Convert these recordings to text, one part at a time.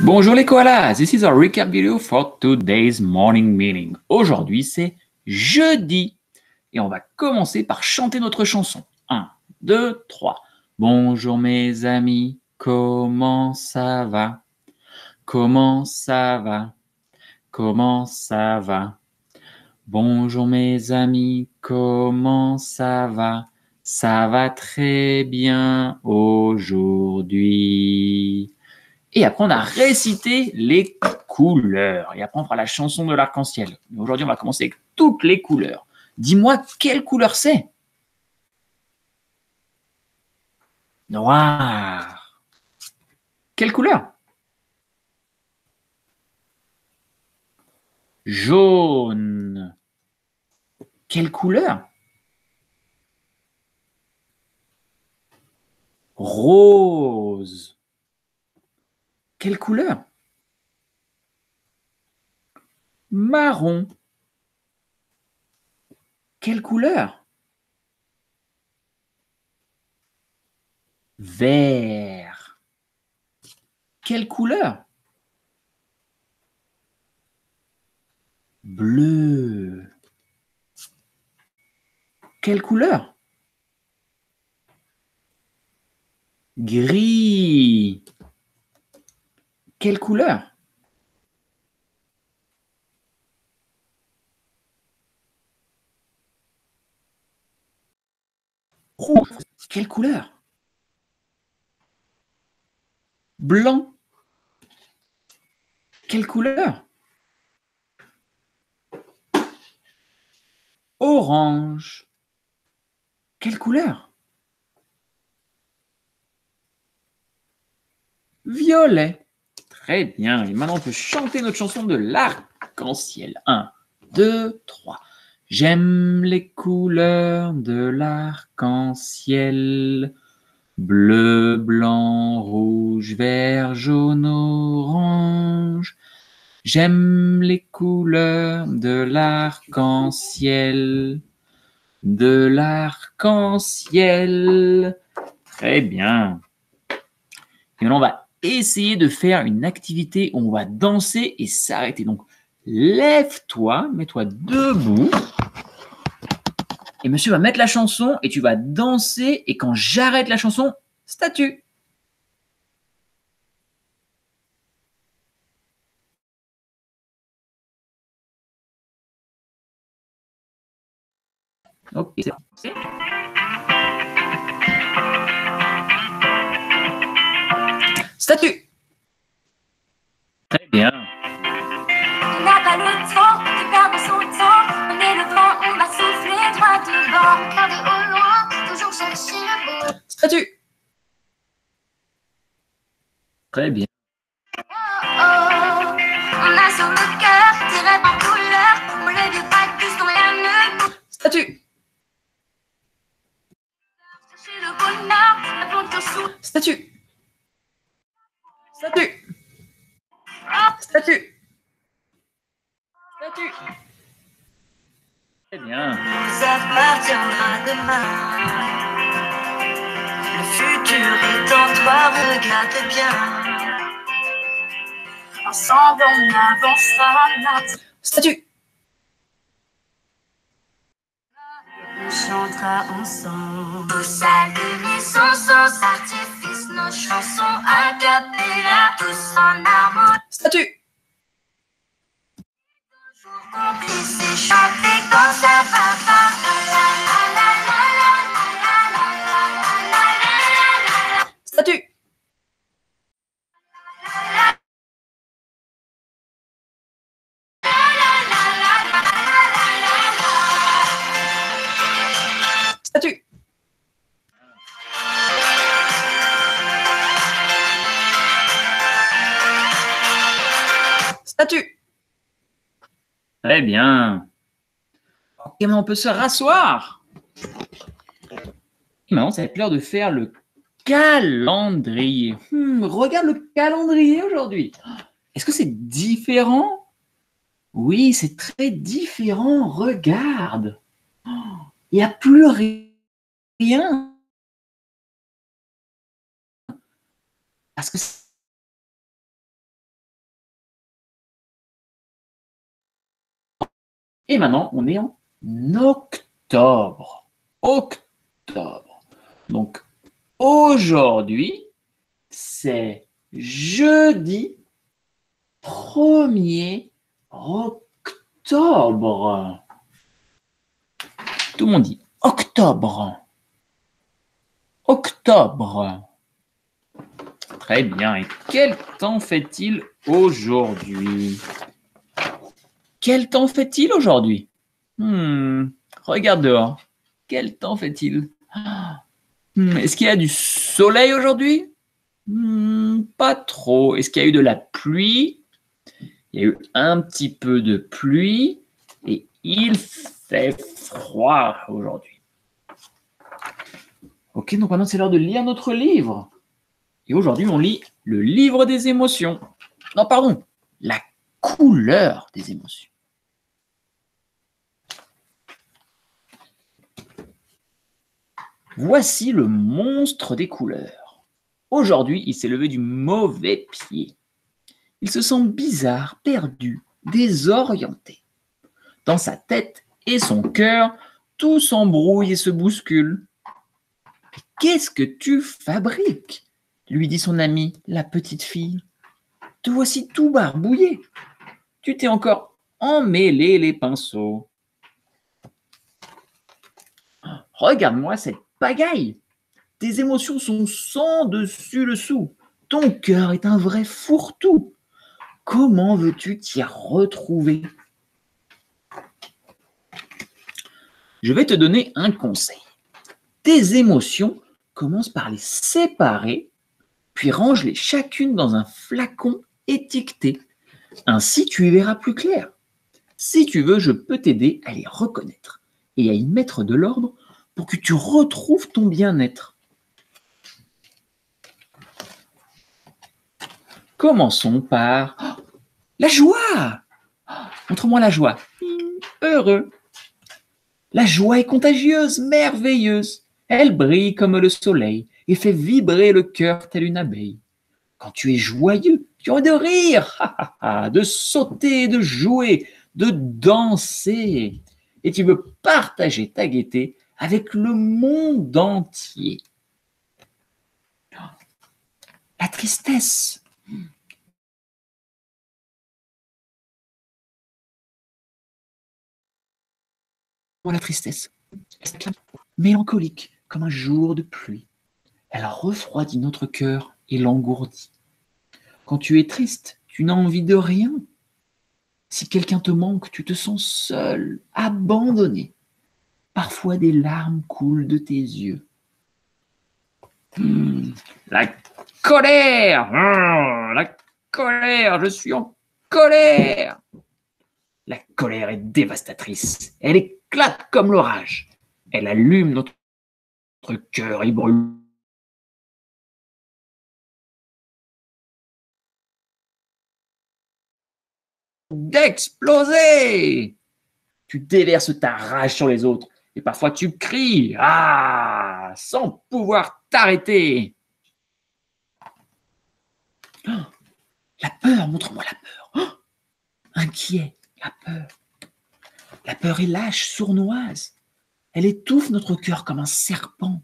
Bonjour les koalas, this is our recap video for today's morning meeting. Aujourd'hui, c'est jeudi et on va commencer par chanter notre chanson. 1, 2, 3. Bonjour mes amis, comment ça va? Comment ça va? Comment ça va? Bonjour mes amis, comment ça va? Ça va très bien aujourd'hui. Et après, on a récité les couleurs. Et après, on fera la chanson de l'arc-en-ciel. Mais aujourd'hui, on va commencer avec toutes les couleurs. Dis-moi, quelle couleur c'est? Noir. Quelle couleur? Jaune. Quelle couleur? Rose. Quelle couleur? Marron. Quelle couleur? Vert. Quelle couleur? Bleu. Quelle couleur? Gris. Quelle couleur? Rouge. Quelle couleur? Blanc. Quelle couleur? Orange. Quelle couleur? Violet. Très bien. Et maintenant, on peut chanter notre chanson de l'arc-en-ciel. 1, 2, 3. J'aime les couleurs de l'arc-en-ciel. Bleu, blanc, rouge, vert, jaune, orange. J'aime les couleurs de l'arc-en-ciel. De l'arc-en-ciel. Très bien. Et maintenant, on va essayer de faire une activité où on va danser et s'arrêter. Donc, lève-toi, mets-toi debout. Et monsieur va mettre la chanson et tu vas danser. Et quand j'arrête la chanson, statue. Ok, c'est bon. Statue. Très bien. On n'a pas le temps de perdre son temps. On est le vent, on va souffler droit devant. Regarde au loin, toujours chercher le beau. Statue. Très bien. Oh, oh. On a sur le cœur, tiré par couleur. On le vit pas plus qu'on rien ne. Statue. Chercher le bonheur, la ponte sous. Statue. Statue. Statue. Statue. Très bien. Nous appartiendra demain. Le futur est en toi, regarde bien. Ensemble, on avancera. Statue. On chantera ensemble. Tous allumés sans artifice, nos chansons a cappella, tous en harmonie. Statue. Toujours complices et chanter quand ça va pas. Statue. Statue. Statue. Très bien. Ok, maintenant on peut se rasseoir. Et maintenant, ça va être l'heure de faire le calendrier. Regarde le calendrier aujourd'hui. Est-ce que c'est différent? Oui, c'est très différent. Regarde. Il n'y a plus rien. Parce que et maintenant, on est en octobre. Octobre. Donc, aujourd'hui, c'est jeudi 1er octobre. Tout le monde dit octobre. Octobre. Très bien. Et quel temps fait-il aujourd'hui? Quel temps fait-il aujourd'hui? Regarde dehors. Quel temps fait-il? Est-ce qu'il y a du soleil aujourd'hui? Pas trop. Est-ce qu'il y a eu de la pluie? Il y a eu un petit peu de pluie et il fait froid aujourd'hui. Ok, donc maintenant c'est l'heure de lire notre livre. Et aujourd'hui, on lit le livre des émotions. Non, pardon, la couleur des émotions. Voici le monstre des couleurs. Aujourd'hui, il s'est levé du mauvais pied. Il se sent bizarre, perdu, désorienté. Dans sa tête et son cœur, tout s'embrouille et se bouscule. « Qu'est-ce que tu fabriques ?» lui dit son amie, la petite fille. « Te voici tout barbouillé. Tu t'es encore emmêlé les pinceaux. Regarde-moi cette pagaille. Tes émotions sont sans dessus dessous. Ton cœur est un vrai fourre-tout. Comment veux-tu t'y retrouver ? Je vais te donner un conseil. Tes émotions, commence par les séparer, puis range-les chacune dans un flacon étiqueté. Ainsi, tu y verras plus clair. Si tu veux, je peux t'aider à les reconnaître et à y mettre de l'ordre pour que tu retrouves ton bien-être. Commençons par la joie. Montre-moi la joie. Heureux. La joie est contagieuse, merveilleuse. Elle brille comme le soleil et fait vibrer le cœur tel une abeille. Quand tu es joyeux, tu as envie de rire, de sauter, de jouer, de danser. Et tu veux partager ta gaieté avec le monde entier. La tristesse. La tristesse. Mélancolique comme un jour de pluie. Elle refroidit notre cœur et l'engourdit. Quand tu es triste, tu n'as envie de rien. Si quelqu'un te manque, tu te sens seul, abandonné. Parfois, des larmes coulent de tes yeux. La colère. La colère, je suis en colère. La colère est dévastatrice. Elle éclate comme l'orage. Elle allume notre cœur et brûle. D'exploser. Tu déverses ta rage sur les autres et parfois tu cries sans pouvoir t'arrêter. La peur, montre-moi la peur. Inquiet, la peur. La peur est lâche, sournoise. Elle étouffe notre cœur comme un serpent.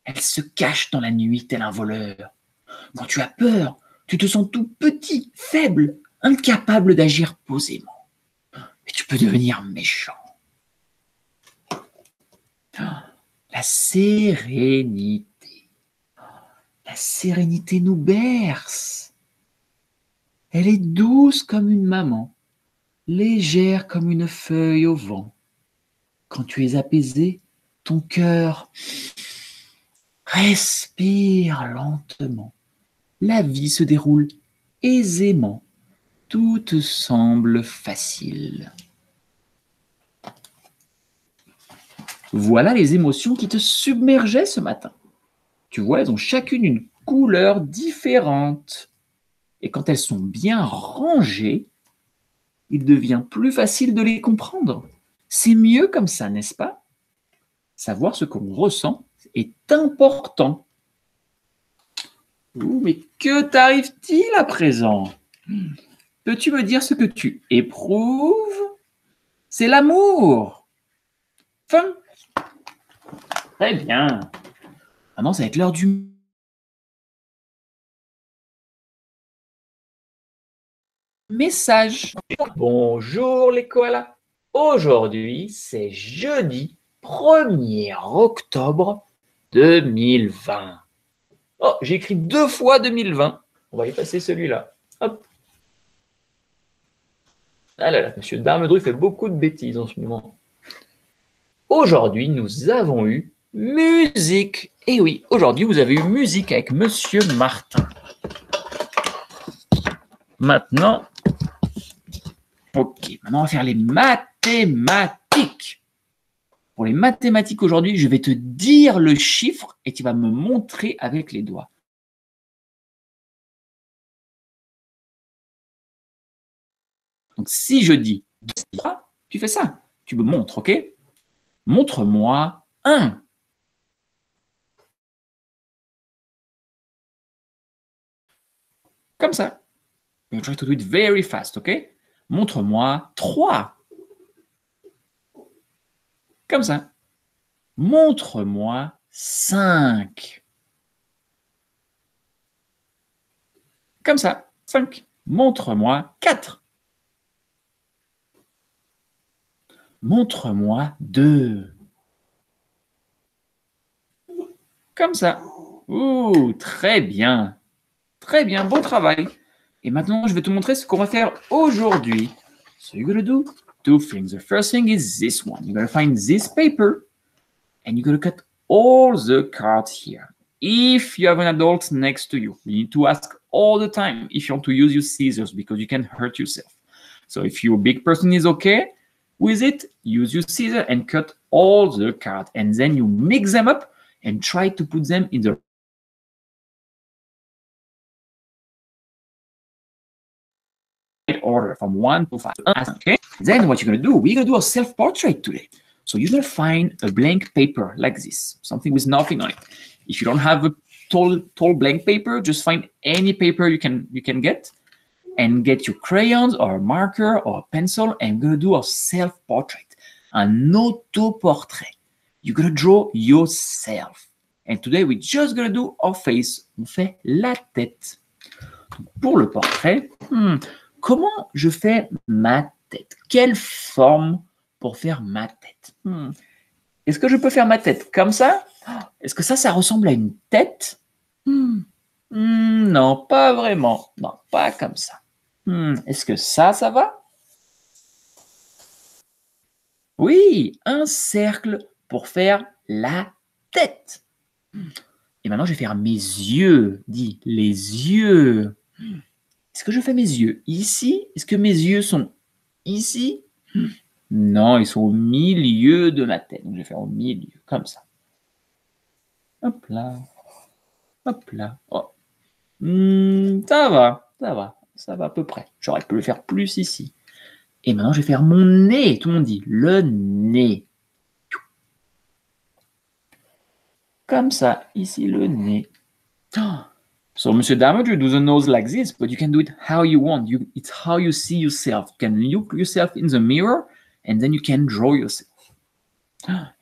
Elle se cache dans la nuit tel un voleur. Quand tu as peur, tu te sens tout petit, faible, incapable d'agir posément. Et tu peux devenir méchant. La sérénité. La sérénité nous berce. Elle est douce comme une maman, légère comme une feuille au vent. Quand tu es apaisé, ton cœur respire lentement. La vie se déroule aisément. Tout te semble facile. Voilà les émotions qui te submergeaient ce matin. Tu vois, elles ont chacune une couleur différente. Et quand elles sont bien rangées, il devient plus facile de les comprendre. C'est mieux comme ça, n'est-ce pas? Savoir ce qu'on ressent est important. Ouh, mais que t'arrive-t-il à présent? Peux-tu me dire ce que tu éprouves? C'est l'amour. Fin. Très bien. Maintenant, ça va être l'heure du message. Bonjour les koalas. Aujourd'hui, c'est jeudi 1er octobre 2020. Oh, j'ai écrit 2 fois 2020. On va effacer celui-là. Hop. Ah là là, monsieur Darmedru fait beaucoup de bêtises en ce moment. Aujourd'hui, nous avons eu musique. Et oui, aujourd'hui, vous avez eu musique avec monsieur Martin. Maintenant, ok, maintenant on va faire les mathématiques. Pour les mathématiques aujourd'hui, je vais te dire le chiffre et tu vas me montrer avec les doigts. Donc si je dis 2, tu fais ça. Tu me montres, ok? Montre-moi 1. Comme ça. You try to do it very fast, ok? Montre-moi 3. Comme ça. Montre-moi 5. Comme ça. 5. Montre-moi 4. Montre-moi 2. Comme ça. Ouh, très bien. Très bien, bon travail. Et maintenant, je vais te montrer ce qu'on va faire aujourd'hui. So you're going to do 2 things. The first thing is this one. You're going to find this paper and you're going to cut all the cards here. If you have an adult next to you, you need to ask all the time if you want to use your scissors because you can hurt yourself. So if your big person is okay with it, use your scissors and cut all the cards. And then you mix them up and try to put them in the order from 1 to 5. Okay. Then what you're going to do, we're going to do a self-portrait today. So you're going to find a blank paper like this, something with nothing on it. If you don't have a tall blank paper, just find any paper you can get and get your crayons or a marker or a pencil, and we're going to do a self-portrait, un autoportrait. You're going to draw yourself. And today we're just going to do our face. On fait la tête. Pour le portrait, comment je fais ma tête? Quelle forme pour faire ma tête? Est-ce que je peux faire ma tête comme ça? Est-ce que ça ressemble à une tête? Non, pas vraiment. Non, pas comme ça. Est-ce que ça va? Oui, un cercle pour faire la tête. Et maintenant, je vais faire mes yeux. Dis, les yeux. Est-ce que je fais mes yeux ici? Est-ce que mes yeux sont ici? Non, ils sont au milieu de ma tête. Donc, je vais faire au milieu, comme ça. Hop là. Hop là. Oh. Ça va à peu près. J'aurais pu le faire plus ici. Et maintenant, je vais faire mon nez. Tout le monde dit le nez. Comme ça, ici, le nez. So, Monsieur Darmedru, do the nose like this, but you can do it how you want. It's how you see yourself. You can look yourself in the mirror, and then you can draw yourself.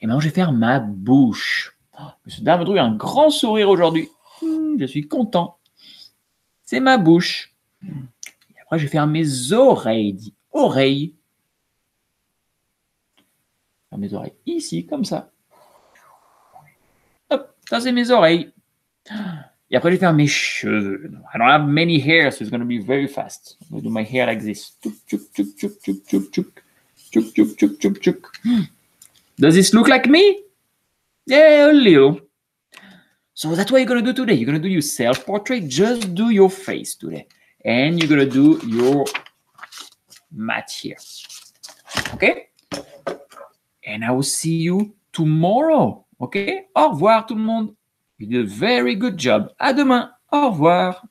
Et maintenant, je vais faire ma bouche. Monsieur Darmedru a un grand sourire aujourd'hui. Je suis content. C'est ma bouche. Et après, je vais faire mes oreilles. Dis oreilles. Faire mes oreilles ici, comme ça. Hop, ça c'est mes oreilles. Et après, je vais faire mes cheveux. I don't have many hair, so it's going to be very fast. I'm going to do my hair like this. Does this look like me? Yeah, a little. So that's what you're going to do today. You're going to do your self-portrait. Just do your face today. And you're going to do your mat here. Okay? And I will see you tomorrow. Okay? Au revoir tout le monde. You did a very good job. À demain. Au revoir.